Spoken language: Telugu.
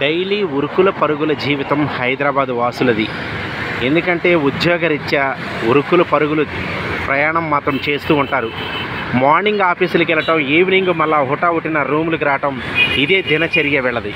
డైలీ ఉరుకుల పరుగుల జీవితం హైదరాబాద్ వాసులది. ఎందుకంటే ఉద్యోగరీత్యా ఉరుకులు పరుగులు ప్రయాణం మాత్రం చేస్తూ ఉంటారు. మార్నింగ్ ఆఫీసులకు వెళ్ళటం, ఈవినింగ్ మళ్ళీ హుటాహుటిన రూములకు రావటం, ఇదే దినచర్య వెళ్ళది.